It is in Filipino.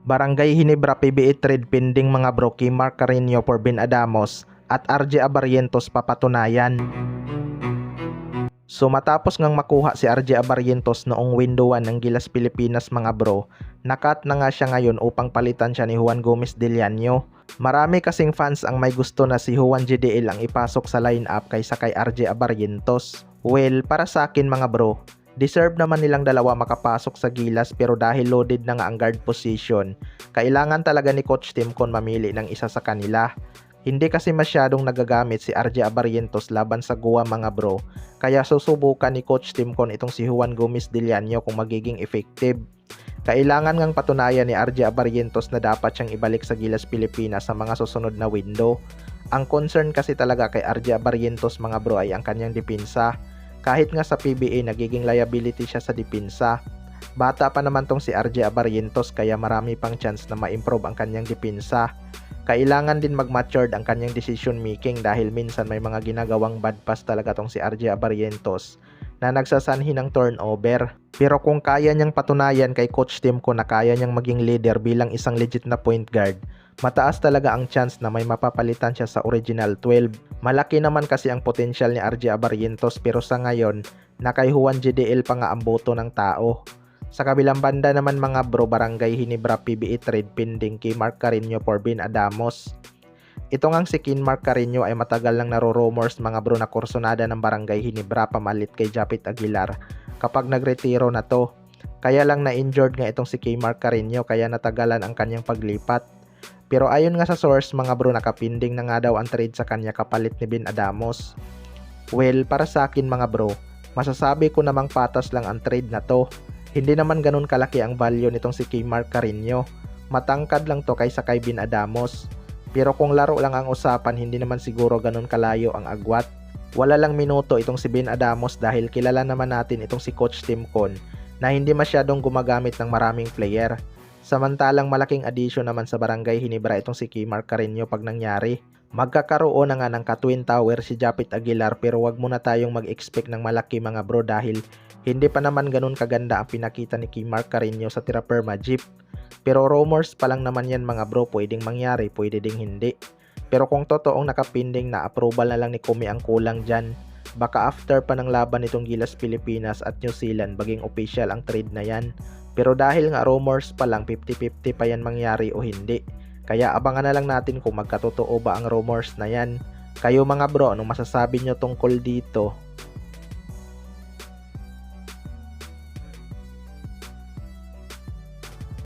Barangay Hinebra PBA trade pending mga bro kay Mark Carreño for Ben Adamos at RJ Abarrientos papatunayan. So matapos ngang makuha si RJ Abarrientos noong window 1 ng Gilas Pilipinas mga bro, nakat na nga siya ngayon upang palitan siya ni Juan Gomez Deliano. Marami kasing fans ang may gusto na si Juan GDL ang ipasok sa lineup kaysa kay RJ Abarrientos. Well, para sa akin mga bro, deserve naman nilang dalawa makapasok sa Gilas pero dahil loaded na nga ang guard position, kailangan talaga ni Coach Timcon mamili ng isa sa kanila. Hindi kasi masyadong nagagamit si RJ Abarrientos laban sa Goa mga bro, kaya susubukan ni Coach Timcon itong si Juan Gomez Deliano kung magiging effective. Kailangan ngang patunayan ni RJ Abarrientos na dapat siyang ibalik sa Gilas Pilipinas sa mga susunod na window. Ang concern kasi talaga kay RJ Abarrientos mga bro ay ang kanyang depensa. Kahit nga sa PBA nagiging liability siya sa depensa. Bata pa naman tong si RJ Abarrientos kaya marami pang chance na ma-improve ang kanyang depensa. Kailangan din mag-matured ang kanyang decision making dahil minsan may mga ginagawang bad pass talaga tong si RJ Abarrientos na nagsasanhi ng turnover. Pero kung kaya niyang patunayan kay Coach Timcon na kaya niyang maging leader bilang isang legit na point guard, mataas talaga ang chance na may mapapalitan siya sa original 12. Malaki naman kasi ang potensyal ni RJ Abarrientos pero sa ngayon, na kay Juan GDL pa nga ang boto ng tao. Sa kabilang banda naman mga bro, Barangay Hinebra PBA trade pending kay Mark Carreño for Ben Adamos. Ito ngang si Mark Carreño ay matagal nang naro-rumors mga bro na kursonada ng Barangay Hinebra pamalit kay Japit Aguilar kapag nagretiro na to. Kaya lang na-injured nga itong si Mark Carreño kaya natagalan ang kanyang paglipat. Pero ayon nga sa source mga bro, nakapinding na nga daw ang trade sa kanya kapalit ni Ben Adamos. Well, para sa akin mga bro, masasabi ko namang patas lang ang trade na to. Hindi naman ganun kalaki ang value nitong si Mark Carreño. Matangkad lang to kaysa kay Ben Adamos. Pero kung laro lang ang usapan, hindi naman siguro ganun kalayo ang agwat. Wala lang minuto itong si Ben Adamos dahil kilala naman natin itong si Coach Timcon na hindi masyadong gumagamit ng maraming player. Samantalang malaking addition naman sa Barangay Hinebra itong si Mark Carreño pag nangyari. Magkakaroon na nga ng ka-twin tower si Japit Aguilar pero wag muna tayong mag-expect ng malaki mga bro dahil hindi pa naman ganun kaganda ang pinakita ni Mark Carreño sa Tiraperma Jeep. Pero rumors pa lang naman yan mga bro, pwedeng mangyari, pwede ding hindi. Pero kung totoong nakapinding na approval na lang ni Kumi ang kulang dyan, baka after pa ng laban nitong Gilas Pilipinas at New Zealand maging official ang trade na yan. Pero dahil nga rumors pa lang, 50-50 pa yan mangyari o hindi. Kaya abangan na lang natin kung magkatotoo ba ang rumors na yan. Kayo mga bro, anong masasabi nyo tungkol dito?